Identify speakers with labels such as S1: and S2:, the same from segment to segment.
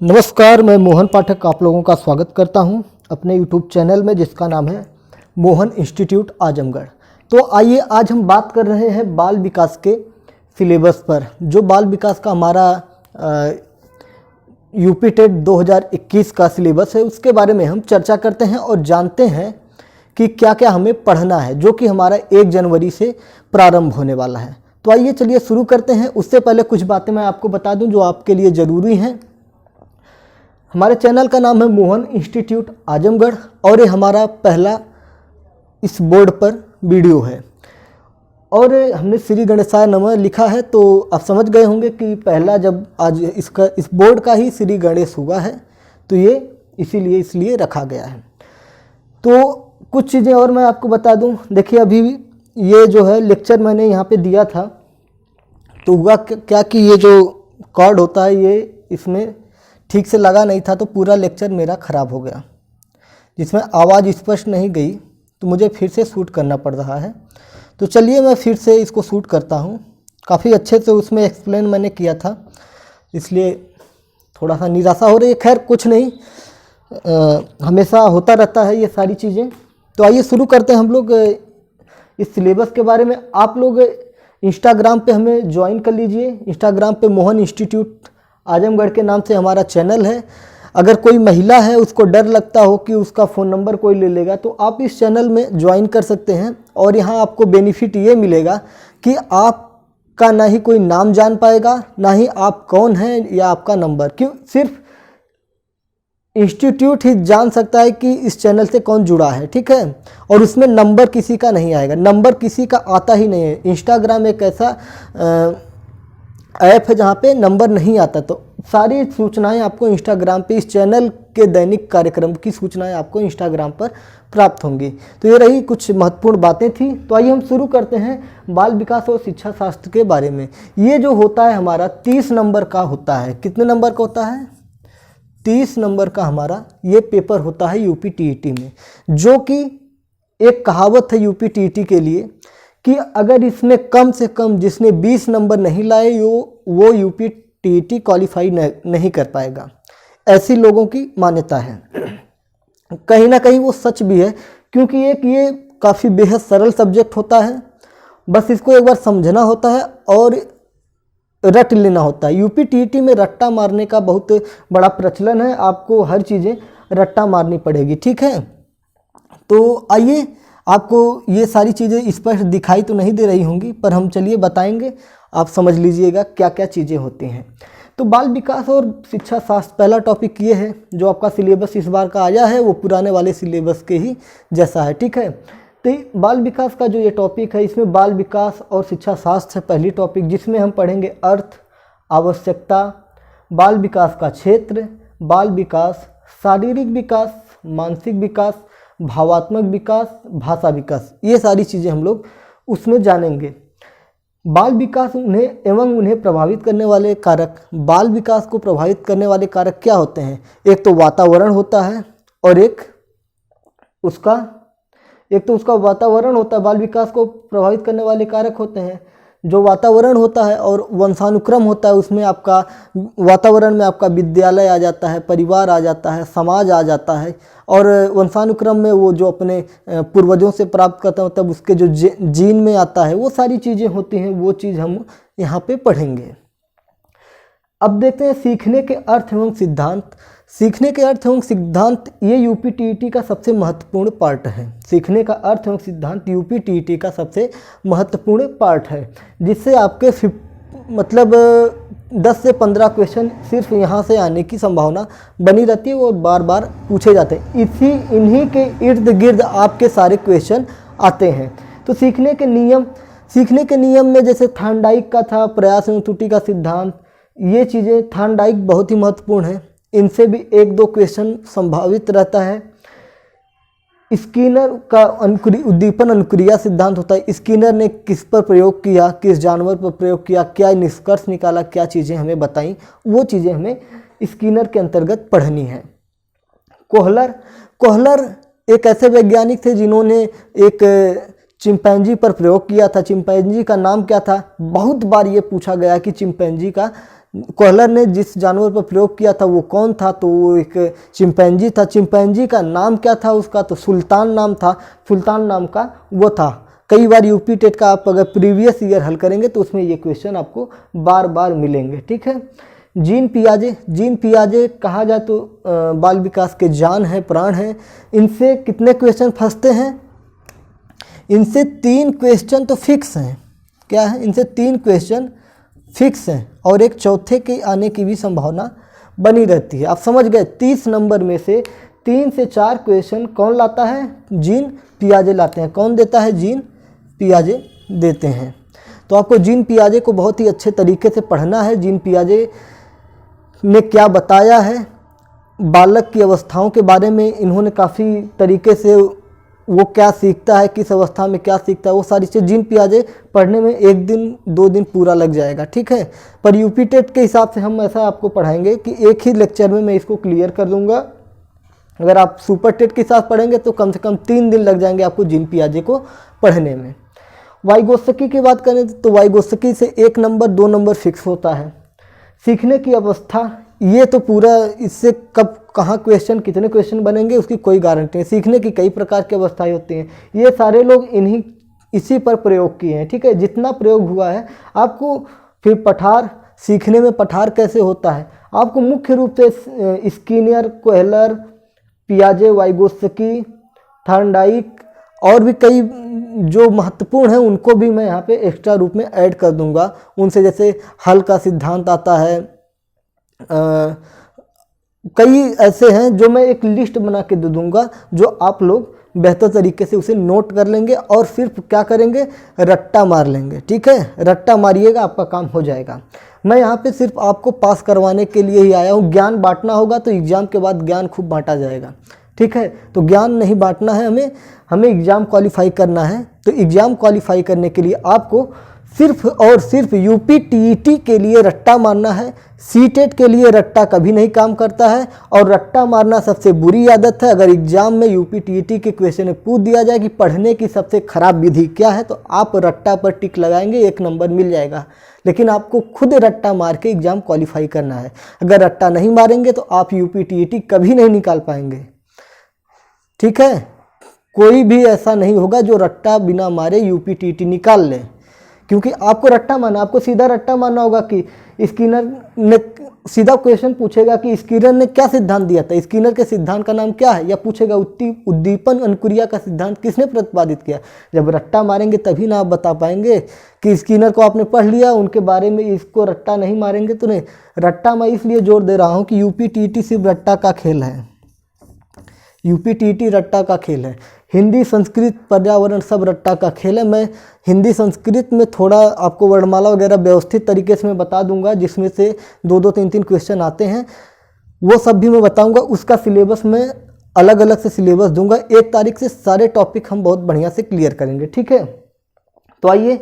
S1: नमस्कार, मैं मोहन पाठक आप लोगों का स्वागत करता हूं अपने YouTube चैनल में जिसका नाम है मोहन इंस्टीट्यूट आजमगढ़। तो आइए आज हम बात कर रहे हैं बाल विकास के सिलेबस पर। जो बाल विकास का हमारा यूपी टेट 2021 का सिलेबस है उसके बारे में हम चर्चा करते हैं और जानते हैं कि क्या क्या हमें पढ़ना है, जो कि हमारा 1 जनवरी से प्रारंभ होने वाला है। तो आइए चलिए शुरू करते हैं। उससे पहले कुछ बातें मैं आपको बता दूं जो आपके लिए ज़रूरी हैं। हमारे चैनल का नाम है मोहन इंस्टीट्यूट आजमगढ़ और ये हमारा पहला इस बोर्ड पर वीडियो है और हमने श्री गणेशाय नमः लिखा है। तो आप समझ गए होंगे कि पहला जब आज इस बोर्ड का ही श्री गणेश हुआ है तो ये इसलिए रखा गया है। तो कुछ चीज़ें और मैं आपको बता दूं। देखिए अभी ये जो है लेक्चर मैंने यहाँ पे दिया था तो हुआ क्या कि ये जो कॉर्ड होता है ये इसमें ठीक से लगा नहीं था तो पूरा लेक्चर मेरा ख़राब हो गया, जिसमें आवाज़ स्पष्ट नहीं गई तो मुझे फिर से शूट करना पड़ रहा है। तो चलिए मैं फिर से इसको शूट करता हूँ। काफ़ी अच्छे से उसमें एक्सप्लेन मैंने किया था, इसलिए थोड़ा सा निराशा हो रही है। खैर कुछ नहीं, हमेशा होता रहता है ये सारी चीज़ें। तो आइए शुरू करते हैं हम लोग इस सिलेबस के बारे में। आप लोग इंस्टाग्राम पे हमें ज्वाइन कर लीजिए। इंस्टाग्राम पे मोहन इंस्टीट्यूट आजमगढ़ के नाम से हमारा चैनल है। अगर कोई महिला है उसको डर लगता हो कि उसका फ़ोन नंबर कोई ले लेगा तो आप इस चैनल में ज्वाइन कर सकते हैं और यहाँ आपको बेनिफिट ये मिलेगा कि आपका ना ही कोई नाम जान पाएगा, ना ही आप कौन हैं या आपका नंबर। क्यों, सिर्फ इंस्टीट्यूट ही जान सकता है कि इस चैनल से कौन जुड़ा है, ठीक है। और उसमें नंबर किसी का नहीं आएगा, नंबर किसी का आता ही नहीं है। इंस्टाग्राम एक ऐसा ऐप है जहाँ पे नंबर नहीं आता। तो सारी सूचनाएं आपको इंस्टाग्राम पे, इस चैनल के दैनिक कार्यक्रम की सूचनाएं आपको इंस्टाग्राम पर प्राप्त होंगी। तो ये रही कुछ महत्वपूर्ण बातें थी। तो आइए हम शुरू करते हैं बाल विकास और शिक्षा शास्त्र के बारे में। ये जो होता है हमारा 30 नंबर का होता है। कितने नंबर का होता है? 30 नंबर का हमारा ये पेपर होता है यूपी टीईटी में, जो कि एक कहावत है यूपी टीईटी के लिए कि अगर इसमें कम से कम जिसने 20 नंबर नहीं लाए वो यूपी टीईटी क्वालिफाई नहीं कर पाएगा। ऐसी लोगों की मान्यता है। कहीं ना कहीं वो सच भी है, क्योंकि ये काफ़ी बेहद सरल सब्जेक्ट होता है। बस इसको एक बार समझना होता है और रट लेना होता है। यूपी टीईटी में रट्टा मारने का बहुत बड़ा प्रचलन है। आपको हर चीज़ें रट्टा मारनी पड़ेगी, ठीक है। तो आइए, आपको ये सारी चीज़ें स्पष्ट दिखाई तो नहीं दे रही होंगी, पर हम चलिए बताएंगे, आप समझ लीजिएगा क्या क्या चीज़ें होती हैं। तो बाल विकास और शिक्षा शास्त्र पहला टॉपिक ये है। जो आपका सिलेबस इस बार का आया है वो पुराने वाले सिलेबस के ही जैसा है, ठीक है। तो बाल विकास का जो ये टॉपिक है, इसमें बाल विकास और शिक्षा शास्त्र है पहली टॉपिक, जिसमें हम पढ़ेंगे अर्थ, आवश्यकता, बाल विकास का क्षेत्र, बाल विकास, शारीरिक विकास, मानसिक विकास, भावात्मक विकास, भाषा विकास। ये सारी चीज़ें हम लोग उसमें जानेंगे। बाल विकास उन्हें प्रभावित करने वाले कारक, बाल विकास को प्रभावित करने वाले कारक क्या होते हैं? एक तो वातावरण होता है और एक तो उसका वातावरण होता है। बाल विकास को प्रभावित करने वाले कारक होते हैं जो वातावरण होता है और वंशानुक्रम होता है। उसमें आपका वातावरण में आपका विद्यालय आ जाता है, परिवार आ जाता है, समाज आ जाता है, और वंशानुक्रम में वो जो अपने पूर्वजों से प्राप्त करता है, मतलब उसके जो जीन में आता है, वो सारी चीज़ें होती हैं। वो चीज़ हम यहाँ पे पढ़ेंगे। अब देखते हैं सीखने के अर्थ एवं सिद्धांत। सीखने के अर्थ एवं सिद्धांत ये यूपी टीईटी का सबसे महत्वपूर्ण पार्ट है। सीखने का अर्थ एवं सिद्धांत यूपी टीईटी का सबसे महत्वपूर्ण पार्ट है, जिससे आपके 10 से 15 क्वेश्चन सिर्फ यहाँ से आने की संभावना बनी रहती है और बार बार पूछे जाते हैं। इन्हीं के इर्द गिर्द आपके सारे क्वेश्चन आते हैं। तो सीखने के नियम में जैसे थार्नडाइक का था प्रयास एवं त्रुटि का सिद्धांत, ये चीज़ें थार्नडाइक बहुत ही महत्वपूर्ण है। इनसे भी 1-2 क्वेश्चन संभावित रहता है। स्किनर का उद्दीपन अनुक्रिया सिद्धांत होता है। स्किनर ने किस पर प्रयोग किया, किस जानवर पर प्रयोग किया, क्या निष्कर्ष निकाला, क्या चीज़ें हमें बताई, वो चीज़ें हमें स्किनर के अंतर्गत पढ़नी है। कोहलर एक ऐसे वैज्ञानिक थे जिन्होंने एक चिंपैंजी पर प्रयोग किया था। चिंपैंजी का नाम क्या था? बहुत बार ये पूछा गया कि चिंपैंजी का कोहलर ने जिस जानवर पर प्रयोग किया था वो कौन था, तो वो एक चिंपैंजी था। चिंपैंजी का नाम क्या था उसका, तो सुल्तान नाम था, सुल्तान नाम का वो था। कई बार यूपी टेट का आप अगर प्रीवियस ईयर हल करेंगे तो उसमें ये क्वेश्चन आपको बार बार मिलेंगे। ठीक है। जीन पियाजे कहा जाए तो बाल विकास के जान है, प्राण है। इनसे कितने क्वेश्चन फंसते हैं, इनसे 3 क्वेश्चन तो फिक्स हैं। क्या है, इनसे 3 क्वेश्चन फिक्स हैं और एक चौथे के आने की भी संभावना बनी रहती है। आप समझ गए, 30 नंबर में से 3 से 4 क्वेश्चन कौन लाता है, जीन पियाजे लाते हैं। कौन देता है, जीन पियाजे देते हैं। तो आपको जीन पियाजे को बहुत ही अच्छे तरीके से पढ़ना है। जीन पियाजे ने क्या बताया है, बालक की अवस्थाओं के बारे में इन्होंने काफ़ी तरीके से, वो क्या सीखता है, किस अवस्था में क्या सीखता है, वो सारी चीज़ जीन पियाजे पढ़ने में 1 दिन 2 दिन पूरा लग जाएगा। ठीक है। पर यूपी टेट के हिसाब से हम ऐसा आपको पढ़ाएंगे कि एक ही लेक्चर में मैं इसको क्लियर कर दूंगा। अगर आप सुपर टेट के साथ पढ़ेंगे तो कम से कम 3 दिन लग जाएंगे आपको जीन पियाजे को पढ़ने में। वाइगोत्स्की की बात करें तो वाइगोत्स्की से 1 नंबर 2 नंबर फिक्स होता है। सीखने की अवस्था, ये तो पूरा, इससे कब कहाँ क्वेश्चन, कितने क्वेश्चन बनेंगे उसकी कोई गारंटी नहीं। सीखने की कई प्रकार की अवस्थाएं होती हैं, ये सारे लोग इसी पर प्रयोग किए हैं। ठीक है। जितना प्रयोग हुआ है आपको, फिर पठार, सीखने में पठार कैसे होता है आपको मुख्य रूप से स्किनर, कोहलर, पियाजे, वाइगोत्स्की, थॉर्नडाइक और भी कई जो महत्वपूर्ण हैं उनको भी मैं यहाँ पे एक्स्ट्रा रूप में ऐड कर दूंगा। उनसे जैसे हल का सिद्धांत आता है, कई ऐसे हैं जो मैं एक लिस्ट बना के दे दूंगा, जो आप लोग बेहतर तरीके से उसे नोट कर लेंगे और फिर क्या करेंगे, रट्टा मार लेंगे। ठीक है। रट्टा मारिएगा, आपका काम हो जाएगा। मैं यहाँ पे सिर्फ आपको पास करवाने के लिए ही आया हूँ। ज्ञान बांटना होगा तो एग्ज़ाम के बाद ज्ञान खूब बांटा जाएगा। ठीक है। तो ज्ञान नहीं बांटना है, हमें एग्ज़ाम क्वालिफाई करना है। तो एग्ज़ाम क्वालिफाई करने के लिए आपको सिर्फ और सिर्फ यूपी टीईटी के लिए रट्टा मारना है। सीटेट के लिए रट्टा कभी नहीं काम करता है और रट्टा मारना सबसे बुरी आदत है। अगर एग्जाम में यूपी टीईटी के क्वेश्चन में पूछ दिया जाए कि पढ़ने की सबसे खराब विधि क्या है, तो आप रट्टा पर टिक लगाएंगे, 1 नंबर मिल जाएगा। लेकिन आपको खुद रट्टा मार के एग्जाम क्वालिफाई करना है। अगर रट्टा नहीं मारेंगे तो आप यूपी टीईटी कभी नहीं निकाल पाएंगे। ठीक है। कोई भी ऐसा नहीं होगा जो रट्टा बिना मारे यूपी टीईटी निकाल ले, क्योंकि आपको रट्टा मारना, आपको सीधा रट्टा मारना होगा कि स्किनर ने, सीधा क्वेश्चन पूछेगा कि स्किनर ने क्या सिद्धांत दिया था, स्किनर के सिद्धांत का नाम क्या है, या पूछेगा उद्दीपन अनुक्रिया का सिद्धांत किसने प्रतिपादित किया। जब रट्टा मारेंगे तभी ना आप बता पाएंगे कि स्किनर को आपने पढ़ लिया, उनके बारे में इसको रट्टा नहीं मारेंगे तो नहीं। रट्टा मैं इसलिए जोर दे रहा हूँ कि यूपी टीईटी सिर्फ रट्टा का खेल है, यूपी टीईटी रट्टा का खेल है। हिंदी, संस्कृत, पर्यावरण सब रट्टा का खेल है। मैं हिंदी संस्कृत में थोड़ा आपको वर्णमाला वगैरह व्यवस्थित तरीके से मैं बता दूंगा, जिसमें से 2-2, 3-3 क्वेश्चन आते हैं, वो सब भी मैं बताऊंगा। उसका सिलेबस मैं अलग अलग से सिलेबस दूंगा। 1 तारीख से सारे टॉपिक हम बहुत बढ़िया से क्लियर करेंगे। ठीक है। तो आइए,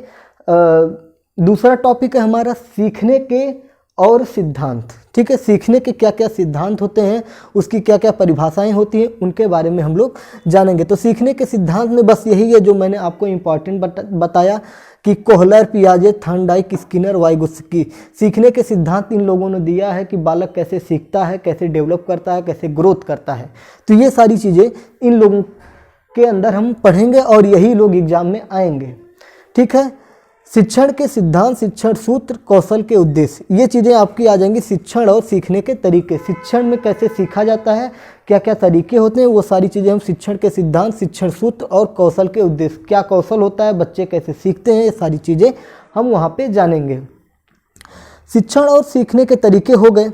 S1: दूसरा टॉपिक है हमारा सीखने के और सिद्धांत। ठीक है। सीखने के क्या क्या सिद्धांत होते हैं, उसकी क्या क्या परिभाषाएं होती हैं, उनके बारे में हम लोग जानेंगे। तो सीखने के सिद्धांत में बस यही है जो मैंने आपको इम्पॉर्टेंट बताया कि कोहलर, पियाजे, थॉर्नडाइक, स्किनर, वाइगोत्स्की। सीखने के सिद्धांत इन लोगों ने दिया है कि बालक कैसे सीखता है, कैसे डेवलप करता है, कैसे ग्रोथ करता है। तो ये सारी चीज़ें इन लोगों के अंदर हम पढ़ेंगे और यही लोग एग्जाम में आएंगे। ठीक है। शिक्षण के सिद्धांत, शिक्षण सूत्र, कौशल के उद्देश्य, ये चीज़ें आपकी आ जाएंगी। शिक्षण और सीखने के तरीके, शिक्षण में कैसे सीखा जाता है, क्या क्या तरीके होते हैं, वो सारी चीज़ें हम शिक्षण के सिद्धांत, शिक्षण सूत्र और कौशल के उद्देश्य, क्या कौशल होता है, बच्चे कैसे सीखते हैं, ये सारी चीज़ें हम वहाँ पे जानेंगे। शिक्षण और सीखने के तरीके हो गए।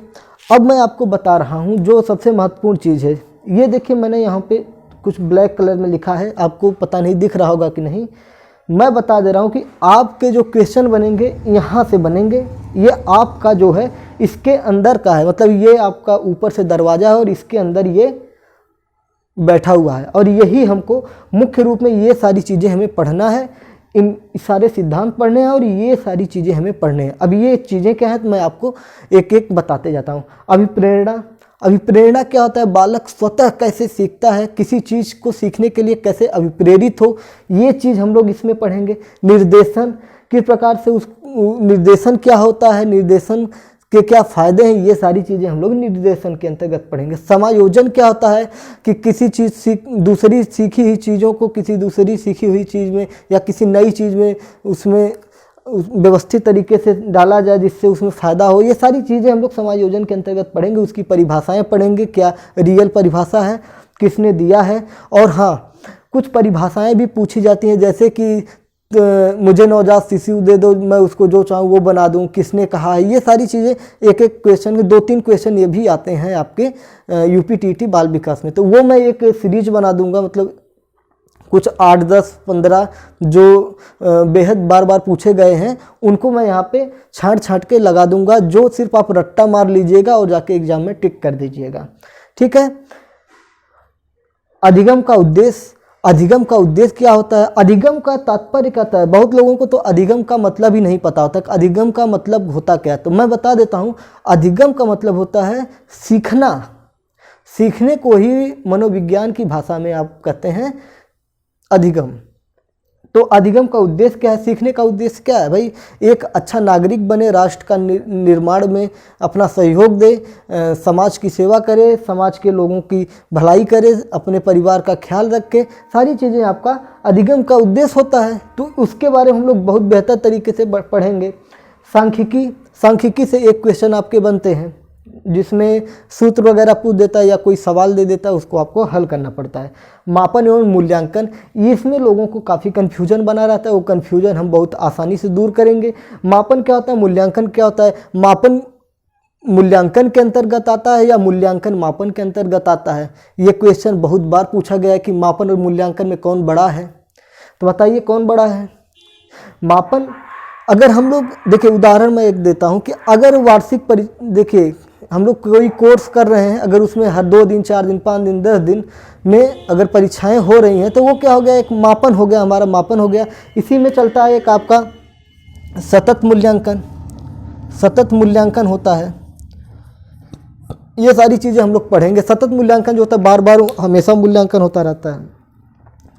S1: अब मैं आपको बता रहा हूँ जो सबसे महत्वपूर्ण चीज़ है। ये देखिए, मैंने यहाँ पे कुछ ब्लैक कलर में लिखा है, आपको पता नहीं दिख रहा होगा कि नहीं, मैं बता दे रहा हूँ कि आपके जो क्वेश्चन बनेंगे यहाँ से बनेंगे। ये आपका जो है इसके अंदर का है, मतलब ये आपका ऊपर से दरवाज़ा है और इसके अंदर ये बैठा हुआ है, और यही हमको मुख्य रूप में ये सारी चीज़ें हमें पढ़ना है। इन सारे सिद्धांत पढ़ने हैं और ये सारी चीज़ें हमें पढ़ने हैं। अब ये चीज़ें क्या हैं तो मैं आपको एक एक बताते जाता हूँ। अभिप्रेरणा, अभिप्रेरणा क्या होता है, बालक स्वतः कैसे सीखता है, किसी चीज़ को सीखने के लिए कैसे अभिप्रेरित हो, ये चीज़ हम लोग इसमें पढ़ेंगे। निर्देशन, किस प्रकार से उस निर्देशन क्या होता है, निर्देशन के क्या फ़ायदे हैं, ये सारी चीज़ें हम लोग निर्देशन के अंतर्गत पढ़ेंगे। समायोजन क्या होता है कि किसी चीज़ दूसरी सीखी हुई चीज़ों को किसी दूसरी सीखी हुई चीज़ में या किसी नई चीज़ में उसमें व्यवस्थित तरीके से डाला जाए जिससे उसमें फ़ायदा हो। ये सारी चीज़ें हम लोग समायोजन के अंतर्गत पढ़ेंगे। उसकी परिभाषाएं पढ़ेंगे, क्या रियल परिभाषा है, किसने दिया है। और हाँ, कुछ परिभाषाएं भी पूछी जाती हैं, जैसे कि मुझे नवजात शिशु दे दो, मैं उसको जो चाहूँ वो बना दूँ, किसने कहा है। ये सारी चीज़ें एक एक क्वेश्चन के 2-3 क्वेश्चन ये भी आते हैं आपके यूपीटीटी बाल विकास में। तो वो मैं एक सीरीज बना दूंगा, मतलब कुछ 8, 10, 15 जो बेहद बार बार पूछे गए हैं उनको मैं यहाँ पे छांट के लगा दूंगा, जो सिर्फ आप रट्टा मार लीजिएगा और जाके एग्जाम में टिक कर दीजिएगा। ठीक है। अधिगम का उद्देश्य क्या होता है? अधिगम का तात्पर्य क्या होता है? बहुत लोगों को तो अधिगम का मतलब ही नहीं पता होता कि अधिगम का मतलब होता क्या है। तो मैं बता देता हूँ, अधिगम का मतलब होता है सीखना। सीखने को ही मनोविज्ञान की भाषा में आप कहते हैं अधिगम। तो अधिगम का उद्देश्य क्या है? सीखने का उद्देश्य क्या है भाई? एक अच्छा नागरिक बने, राष्ट्र का निर्माण में अपना सहयोग दे, समाज की सेवा करे, समाज के लोगों की भलाई करे, अपने परिवार का ख्याल रखे, सारी चीज़ें आपका अधिगम का उद्देश्य होता है। तो उसके बारे में हम लोग बहुत बेहतर तरीके से पढ़ेंगे। सांख्यिकी से एक क्वेश्चन आपके बनते हैं जिसमें सूत्र वगैरह पूछ देता है या कोई सवाल दे देता है, उसको आपको हल करना पड़ता है। मापन एवं मूल्यांकन, इसमें लोगों को काफ़ी कन्फ्यूजन बना रहता है, वो कन्फ्यूजन हम बहुत आसानी से दूर करेंगे। मापन क्या होता है, मूल्यांकन क्या होता है? मापन मूल्यांकन के अंतर्गत आता है या मूल्यांकन मापन के अंतर्गत आता है? ये क्वेश्चन बहुत बार पूछा गया है कि मापन और मूल्यांकन में कौन बड़ा है। तो बताइए कौन बड़ा है? मापन, अगर हम लोग देखिए, उदाहरण मैं एक देता हूँ कि अगर वार्षिक देखिए हम लोग कोई कोर्स कर रहे हैं, अगर उसमें हर 2 दिन, 4 दिन, 5 दिन, 10 दिन में अगर परीक्षाएं हो रही हैं तो वो क्या हो गया? एक मापन हो गया, हमारा मापन हो गया। इसी में चलता है एक आपका सतत मूल्यांकन होता है। ये सारी चीज़ें हम लोग पढ़ेंगे। सतत मूल्यांकन जो होता है, बार बार हमेशा मूल्यांकन होता रहता है,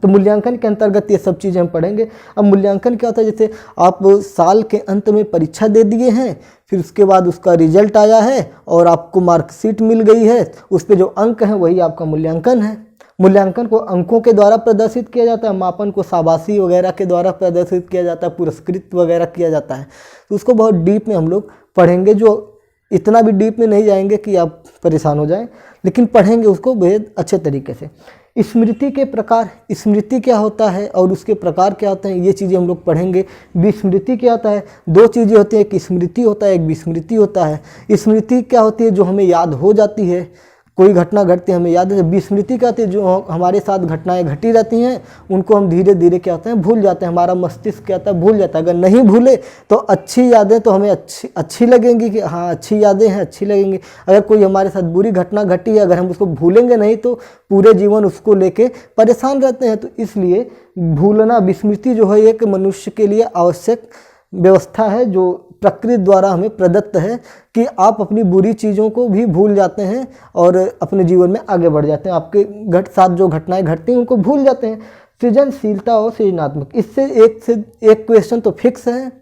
S1: तो मूल्यांकन के अंतर्गत ये सब चीज़ें हम पढ़ेंगे। अब मूल्यांकन क्या होता है? जैसे आप साल के अंत में परीक्षा दे दिए हैं, फिर उसके बाद उसका रिजल्ट आया है और आपको मार्कशीट मिल गई है, उस पे जो अंक हैं वही आपका मूल्यांकन है। मूल्यांकन को अंकों के द्वारा प्रदर्शित किया जाता है, मापन को शाबाशी वगैरह के द्वारा प्रदर्शित किया जाता है, पुरस्कृत वगैरह किया जाता है। तो उसको बहुत डीप में हम लोग पढ़ेंगे, जो इतना भी डीप में नहीं जाएंगे कि आप परेशान हो जाएं, लेकिन पढ़ेंगे उसको बेहद अच्छे तरीके से। स्मृति के प्रकार, स्मृति क्या होता है और उसके प्रकार क्या होते हैं, ये चीज़ें हम लोग पढ़ेंगे। विस्मृति क्या होता है? 2 चीज़ें होती हैं, एक स्मृति होता है, एक विस्मृति होता है। स्मृति क्या होती है? जो हमें याद हो जाती है, कोई घटना घटती है हमें याद है। विस्मृति क्या होती है? जो हमारे साथ घटनाएं घटी रहती हैं उनको हम धीरे धीरे क्या होते हैं, भूल जाते हैं। हमारा मस्तिष्क क्या होता है, भूल जाता है। अगर नहीं भूले तो अच्छी यादें तो हमें अच्छी लगेंगी कि हाँ अच्छी यादें हैं, अच्छी लगेंगी। अगर कोई हमारे साथ बुरी घटना घटी है, अगर हम उसको भूलेंगे नहीं तो पूरे जीवन उसको लेके परेशान रहते हैं। तो इसलिए भूलना, विस्मृति जो है एक मनुष्य के लिए आवश्यक व्यवस्था है जो प्रकृति द्वारा हमें प्रदत्त है कि आप अपनी बुरी चीज़ों को भी भूल जाते हैं और अपने जीवन में आगे बढ़ जाते हैं। आपके साथ जो घटनाएं घटती हैं उनको भूल जाते हैं। सृजनशीलता और सृजनात्मक, इससे एक क्वेश्चन तो फिक्स है,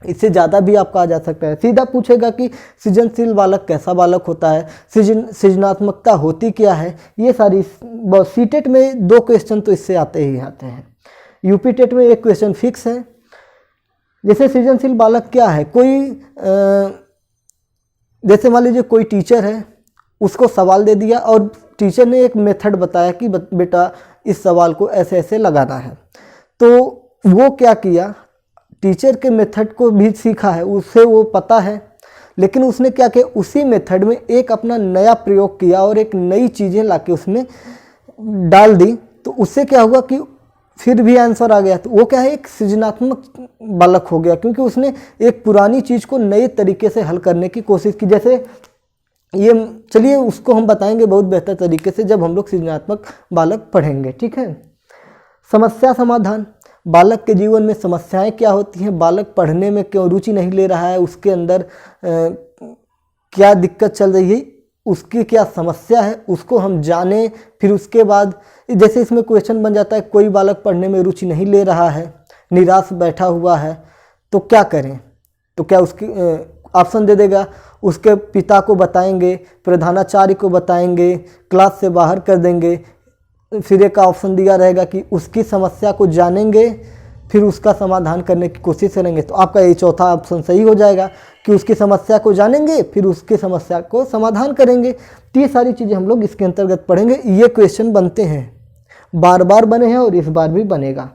S1: इससे ज़्यादा भी आपका आ जा सकता है। सीधा पूछेगा कि सृजनशील बालक कैसा बालक होता है, सृजनात्मकता होती क्या है। ये सारी सीटेट में 2 क्वेश्चन तो इससे आते ही आते हैं। यूपी टेट में एक क्वेश्चन फिक्स है। जैसे सृजनशील बालक क्या है, जैसे मान लीजिए कोई टीचर है, उसको सवाल दे दिया और टीचर ने एक मेथड बताया कि बेटा इस सवाल को ऐसे ऐसे लगाना है। तो वो क्या किया, टीचर के मेथड को भी सीखा है, उसे वो पता है, लेकिन उसने क्या किया, उसी मेथड में एक अपना नया प्रयोग किया और एक नई चीज़ें लाके उसमें डाल दी। तो उससे क्या हुआ कि फिर भी आंसर आ गया। तो वो क्या है, एक सृजनात्मक बालक हो गया, क्योंकि उसने एक पुरानी चीज़ को नए तरीके से हल करने की कोशिश की। जैसे ये, चलिए उसको हम बताएंगे बहुत बेहतर तरीके से जब हम लोग सृजनात्मक बालक पढ़ेंगे। ठीक है। समस्या समाधान, बालक के जीवन में समस्याएं क्या होती हैं, बालक पढ़ने में क्यों रुचि नहीं ले रहा है, उसके अंदर क्या दिक्कत चल रही है, उसकी क्या समस्या है, उसको हम जानें। फिर उसके बाद जैसे इसमें क्वेश्चन बन जाता है, कोई बालक पढ़ने में रुचि नहीं ले रहा है, निराश बैठा हुआ है, तो क्या करें। तो क्या उसकी ऑप्शन दे देगा, उसके पिता को बताएंगे, प्रधानाचार्य को बताएंगे, क्लास से बाहर कर देंगे। फिर एक ऑप्शन दिया रहेगा कि उसकी समस्या को जानेंगे, फिर उसका समाधान करने की कोशिश करेंगे। तो आपका ये चौथा ऑप्शन सही हो जाएगा कि उसकी समस्या को जानेंगे, फिर उसकी समस्या को समाधान करेंगे। तो ये सारी चीज़ें हम लोग इसके अंतर्गत पढ़ेंगे। ये क्वेश्चन बनते हैं, बार बार बने हैं और इस बार भी बनेगा।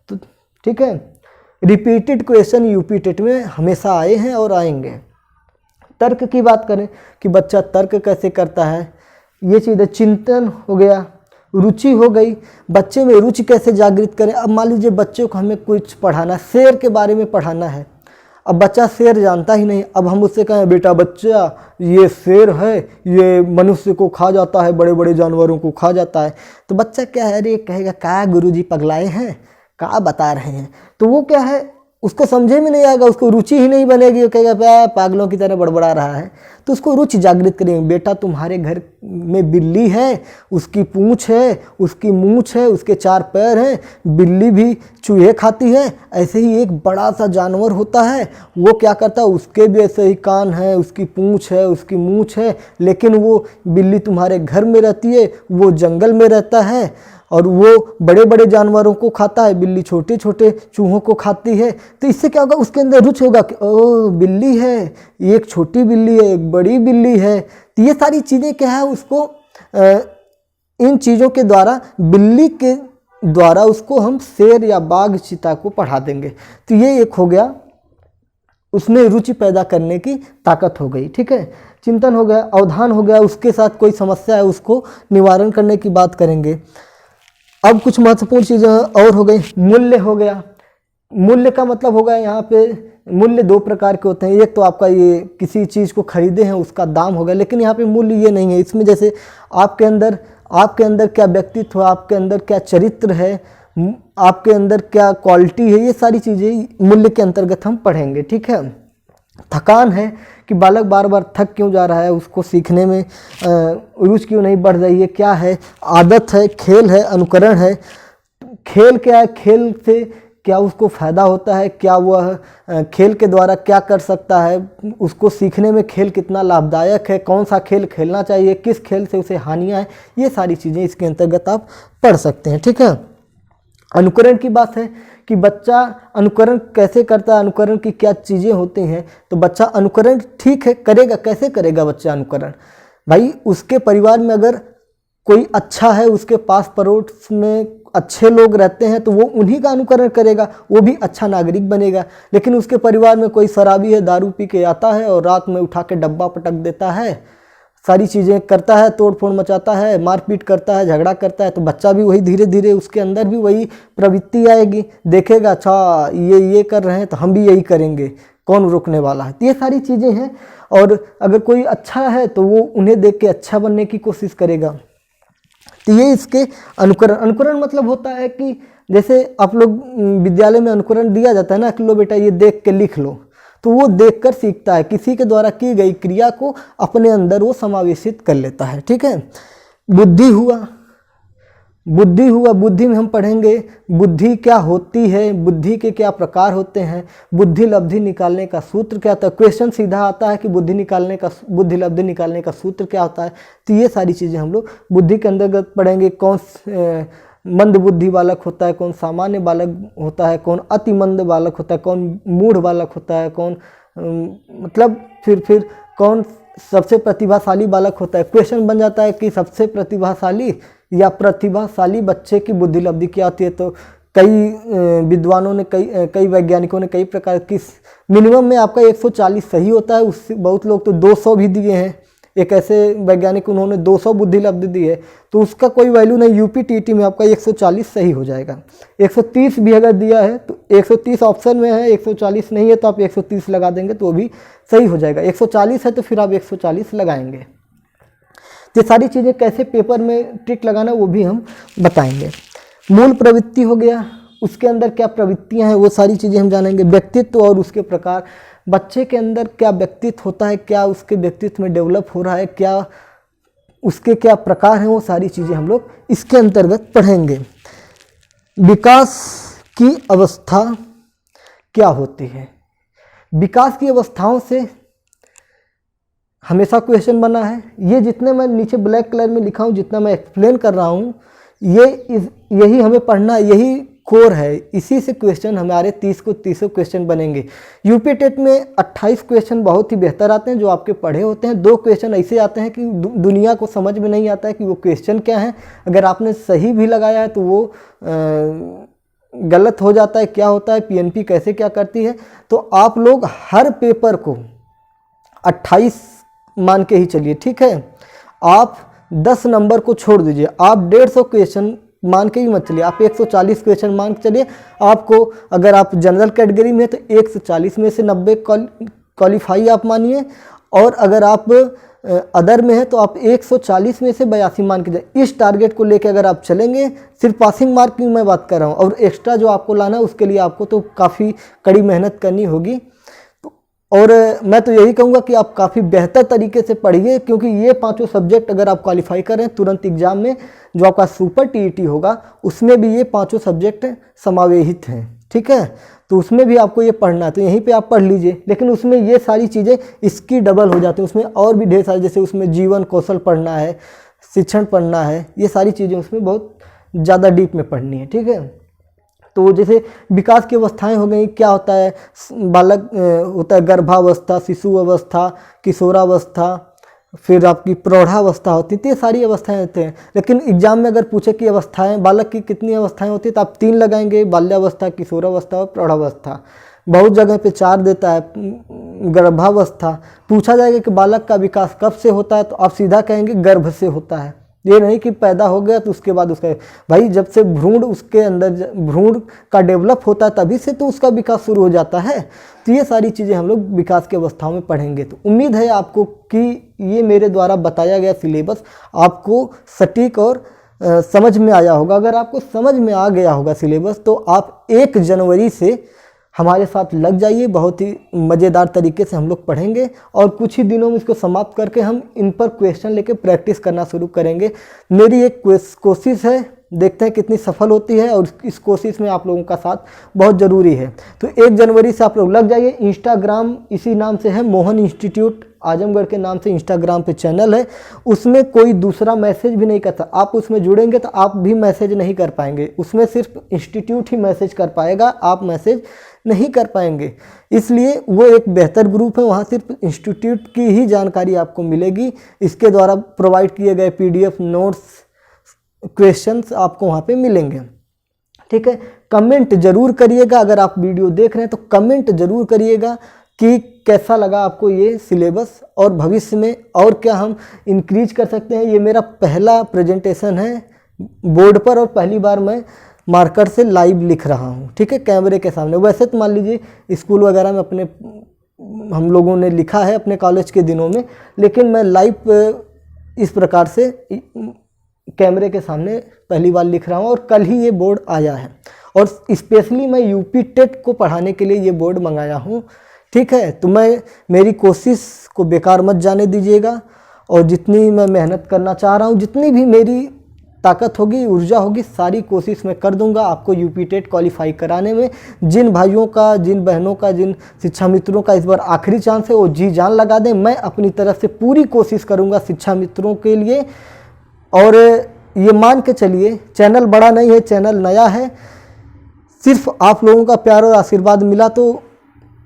S1: तो ठीक है, रिपीटेड क्वेश्चन यूपी टेट में हमेशा आए हैं और आएंगे। तर्क की बात करें कि बच्चा तर्क कैसे करता है, ये चीज़ें चिंतन हो गया, रुचि हो गई, बच्चे में रुचि कैसे जागृत करें। अब मान लीजिए बच्चों को हमें कुछ पढ़ाना, शेर के बारे में पढ़ाना है। अब बच्चा शेर जानता ही नहीं, अब हम उससे कहें बेटा बच्चा ये शेर है, ये मनुष्य को खा जाता है, बड़े बड़े जानवरों को खा जाता है। तो बच्चा क्या है, अरे कहेगा क्या गुरुजी पगलाए हैं, क्या बता रहे हैं। तो वो क्या है, उसको समझे में नहीं आएगा, उसको रुचि ही नहीं बनेगी, वो कहेगा पागलों की तरह बड़बड़ा रहा है। तो उसको रुचि जागृत करेंगे, बेटा तुम्हारे घर में बिल्ली है, उसकी पूंछ है, उसकी मूंछ है, उसके 4 पैर हैं, बिल्ली भी चूहे खाती है, ऐसे ही एक बड़ा सा जानवर होता है, वो क्या करता है, उसके भी ऐसे ही कान है, उसकी पूंछ है, उसकी मूंछ है, लेकिन वो बिल्ली तुम्हारे घर में रहती है, वो जंगल में रहता है और वो बड़े बड़े जानवरों को खाता है, बिल्ली छोटे छोटे चूहों को खाती है। तो इससे क्या होगा, उसके अंदर रुचि होगा कि ओ बिल्ली है, एक छोटी बिल्ली है, एक बड़ी बिल्ली है। तो ये सारी चीज़ें क्या है, उसको इन चीज़ों के द्वारा, बिल्ली के द्वारा उसको हम शेर या बाघ चीता को पढ़ा देंगे। तो ये एक हो गया, उसमें रुचि पैदा करने की ताकत हो गई। ठीक है, चिंतन हो गया, अवधान हो गया, उसके साथ कोई समस्या है उसको निवारण करने की बात करेंगे। अब कुछ महत्वपूर्ण चीज़ें और हो गई, मूल्य हो गया। मूल्य का मतलब होगा, यहाँ पे मूल्य 2 प्रकार के होते हैं। एक तो आपका ये किसी चीज़ को खरीदे हैं उसका दाम हो गया, लेकिन यहाँ पे मूल्य ये नहीं है। इसमें जैसे आपके अंदर क्या व्यक्तित्व, आपके अंदर क्या चरित्र है, आपके अंदर क्या क्वालिटी है, ये सारी चीज़ें मूल्य के अंतर्गत हम पढ़ेंगे। ठीक है, थकान है कि बालक बार बार थक क्यों जा रहा है, उसको सीखने में रुचि क्यों नहीं बढ़ रही है, क्या है। आदत है, खेल है, अनुकरण है। खेल क्या है, खेल से क्या उसको फ़ायदा होता है, क्या वह खेल के द्वारा क्या कर सकता है, उसको सीखने में खेल कितना लाभदायक है, कौन सा खेल खेलना चाहिए, किस खेल से उसे हानियाँ हैं, ये सारी चीज़ें इसके अंतर्गत आप पढ़ सकते हैं। ठीक है, अनुकरण की बात है कि बच्चा अनुकरण कैसे करता है, अनुकरण की क्या चीज़ें होती हैं। तो बच्चा अनुकरण ठीक है करेगा, कैसे करेगा बच्चा अनुकरण, भाई उसके परिवार में अगर कोई अच्छा है, उसके पास पड़ोस में अच्छे लोग रहते हैं तो वो उन्हीं का अनुकरण करेगा, वो भी अच्छा नागरिक बनेगा। लेकिन उसके परिवार में कोई शराबी है, दारू पी के आता है और रात में उठा के डब्बा पटक देता है, सारी चीज़ें करता है, तोड़ फोड़ मचाता है, मारपीट करता है, झगड़ा करता है, तो बच्चा भी वही धीरे धीरे उसके अंदर भी वही प्रवृत्ति आएगी, देखेगा अच्छा ये कर रहे हैं तो हम भी यही करेंगे, कौन रोकने वाला है। तो ये सारी चीज़ें हैं। और अगर कोई अच्छा है तो वो उन्हें देख के अच्छा बनने की कोशिश करेगा। तो ये इसके अनुकरण मतलब होता है कि जैसे आप लोग विद्यालय में अनुकरण दिया जाता है ना कि लो बेटा ये देख के लिख लो, तो वो देखकर सीखता है, किसी के द्वारा की गई क्रिया को अपने अंदर वो समावेशित कर लेता है। ठीक है, बुद्धि हुआ, बुद्धि में हम पढ़ेंगे बुद्धि क्या होती है, बुद्धि के क्या प्रकार होते हैं, बुद्धि लब्धि निकालने का सूत्र क्या होता है। क्वेश्चन सीधा आता है कि बुद्धि लब्धि निकालने का सूत्र क्या होता है। तो ये सारी चीज़ें हम लोग बुद्धि के अंतर्गत पढ़ेंगे। कौन मंद बुद्धि बालक होता है, कौन सामान्य बालक होता है, कौन अति मंद बालक होता है, कौन मूढ़ बालक होता है, कौन मतलब फिर कौन सबसे प्रतिभाशाली बालक होता है। क्वेश्चन बन जाता है कि सबसे प्रतिभाशाली या प्रतिभाशाली बच्चे की बुद्धि लब्धि क्या होती है। तो कई विद्वानों ने कई वैज्ञानिकों ने कई प्रकार की, मिनिमम में आपका 140 सही होता है, उससे बहुत लोग तो 200 भी दिए हैं। एक ऐसे वैज्ञानिक उन्होंने 200 बुद्धि लब्धि दी है, तो उसका कोई वैल्यू नहीं। यूपी टीटी में आपका 140 सही हो जाएगा। 130 भी अगर दिया है तो 130 ऑप्शन में है, 140 नहीं है तो आप 130 लगा देंगे तो वो भी सही हो जाएगा। 140 है तो फिर आप 140 लगाएंगे। ये सारी चीज़ें कैसे पेपर में ट्रिक लगाना वो भी हम बताएंगे। मूल प्रवृत्ति हो गया, उसके अंदर क्या प्रवृत्तियां हैं वो सारी चीज़ें हम जानेंगे। व्यक्तित्व और उसके प्रकार, बच्चे के अंदर क्या व्यक्तित्व होता है, क्या उसके व्यक्तित्व में डेवलप हो रहा है, क्या उसके क्या प्रकार हैं, वो सारी चीज़ें हम लोग इसके अंतर्गत पढ़ेंगे। विकास की अवस्था क्या होती है, विकास की अवस्थाओं से हमेशा क्वेश्चन बना है। ये जितने मैं नीचे ब्लैक कलर में लिखा हूँ, जितना मैं एक्सप्लेन कर रहा हूँ, यही हमें पढ़ना है, यही कोर है। इसी से क्वेश्चन हमारे 30 को 30 क्वेश्चन बनेंगे। यूपी टेट में 28 क्वेश्चन बहुत ही बेहतर आते हैं जो आपके पढ़े होते हैं। 2 क्वेश्चन ऐसे आते हैं कि दुनिया को समझ में नहीं आता है कि वो क्वेश्चन क्या है। अगर आपने सही भी लगाया है तो वो गलत हो जाता है। क्या होता है, पीएनपी कैसे क्या करती है। तो आप लोग हर पेपर को 28 मान के ही चलिए, ठीक है। आप 10 नंबर को छोड़ दीजिए, आप 150 क्वेश्चन मान के ही मत चलिए, आप 140 क्वेश्चन मान के चलिए। आपको अगर आप जनरल कैटेगरी में है तो 140 में से 90 क्वालिफाई आप मानिए, और अगर आप अदर में है तो आप 140 में से 82 मान के जाए। इस टारगेट को लेकर अगर आप चलेंगे, सिर्फ पासिंग मार्क की मैं बात कर रहा हूँ, और एक्स्ट्रा जो आपको लाना है उसके लिए आपको तो काफ़ी कड़ी मेहनत करनी होगी। और मैं तो यही कहूँगा कि आप काफ़ी बेहतर तरीके से पढ़िए, क्योंकि ये 5 सब्जेक्ट अगर आप क्वालिफाई करें तुरंत एग्जाम में, जो आपका सुपर टीईटी होगा उसमें भी ये 5 सब्जेक्ट समावेशित हैं, ठीक है। तो उसमें भी आपको ये पढ़ना है, तो यहीं पे आप पढ़ लीजिए। लेकिन उसमें ये सारी चीज़ें इसकी डबल हो जाती हैं, उसमें और भी ढेर सारी, जैसे उसमें जीवन कौशल पढ़ना है, शिक्षण पढ़ना है, ये सारी चीज़ें उसमें बहुत ज़्यादा डीप में पढ़नी है, ठीक है। तो जैसे विकास की अवस्थाएं हो गई, क्या होता है, बालक होता है गर्भावस्था, शिशु अवस्था, किशोरावस्था, फिर आपकी प्रौढ़ावस्था होती है। तो ये सारी अवस्थाएं होती हैं। लेकिन एग्जाम में अगर पूछे कि अवस्थाएं, बालक की कितनी अवस्थाएं होती है, तो आप 3 लगाएंगे, बाल्यावस्था, किशोरावस्था और प्रौढ़ावस्था। बहुत जगह पे 4 देता है, गर्भावस्था। पूछा जाएगा कि बालक का विकास कब से होता है, तो आप सीधा कहेंगे गर्भ से होता है। ये नहीं कि पैदा हो गया तो उसके बाद उसका, भाई जब से भ्रूण उसके अंदर, भ्रूण का डेवलप होता है तभी से तो उसका विकास शुरू हो जाता है। तो ये सारी चीज़ें हम लोग विकास की अवस्थाओं में पढ़ेंगे। तो उम्मीद है आपको कि ये मेरे द्वारा बताया गया सिलेबस आपको सटीक और समझ में आया होगा। अगर आपको समझ में आ गया होगा सिलेबस, तो आप 1 जनवरी से हमारे साथ लग जाइए। बहुत ही मज़ेदार तरीके से हम लोग पढ़ेंगे, और कुछ ही दिनों में इसको समाप्त करके हम इन पर क्वेश्चन लेके प्रैक्टिस करना शुरू करेंगे। मेरी एक कोशिश है, देखते हैं कितनी सफल होती है, और इस कोशिश में आप लोगों का साथ बहुत ज़रूरी है। तो 1 जनवरी से आप लोग लग जाइए। इंस्टाग्राम इसी नाम से है, मोहन इंस्टीट्यूट आजमगढ़ के नाम से इंस्टाग्राम पे चैनल है। उसमें कोई दूसरा मैसेज भी नहीं करता। आप उसमें जुड़ेंगे तो आप भी मैसेज नहीं कर पाएंगे, उसमें सिर्फ इंस्टीट्यूट ही मैसेज कर पाएगा, आप मैसेज नहीं कर पाएंगे। इसलिए वो एक बेहतर ग्रुप है, वहाँ सिर्फ इंस्टीट्यूट की ही जानकारी आपको मिलेगी। इसके द्वारा प्रोवाइड किए गए PDF नोट्स, क्वेश्चंस आपको वहाँ पे मिलेंगे, ठीक है। कमेंट जरूर करिएगा, अगर आप वीडियो देख रहे हैं तो कमेंट जरूर करिएगा कि कैसा लगा आपको ये सिलेबस, और भविष्य में और क्या हम इंक्रीज कर सकते हैं। ये मेरा पहला प्रेजेंटेशन है बोर्ड पर, और पहली बार मैं मार्कर से लाइव लिख रहा हूँ, ठीक है, कैमरे के सामने। वैसे तो मान लीजिए स्कूल वगैरह में हम लोगों ने लिखा है अपने कॉलेज के दिनों में, लेकिन मैं लाइव इस प्रकार से कैमरे के सामने पहली बार लिख रहा हूँ, और कल ही ये बोर्ड आया है। और स्पेशली मैं यूपी टेट को पढ़ाने के लिए ये बोर्ड मंगाया हूँ, ठीक है। तो मेरी कोशिश को बेकार मत जाने दीजिएगा, और जितनी मैं मेहनत करना चाह रहा हूँ, जितनी भी मेरी ताकत होगी, ऊर्जा होगी, सारी कोशिश मैं कर दूंगा आपको यूपी टेट क्वालिफाई कराने में। जिन भाइयों का, जिन बहनों का, जिन शिक्षा मित्रों का इस बार आखिरी चांस है, वो जी जान लगा दें। मैं अपनी तरफ से पूरी कोशिश करूंगा शिक्षा मित्रों के लिए। और ये मान के चलिए, चैनल बड़ा नहीं है, चैनल नया है, सिर्फ आप लोगों का प्यार और आशीर्वाद मिला तो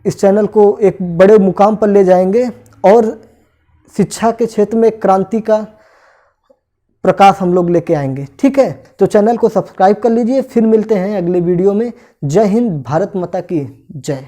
S1: इस चैनल को एक बड़े मुकाम पर ले जाएंगे, और शिक्षा के क्षेत्र में क्रांति का प्रकाश हम लोग लेके आएंगे, ठीक है। तो चैनल को सब्सक्राइब कर लीजिए। फिर मिलते हैं अगले वीडियो में। जय हिंद, भारत माता की जय।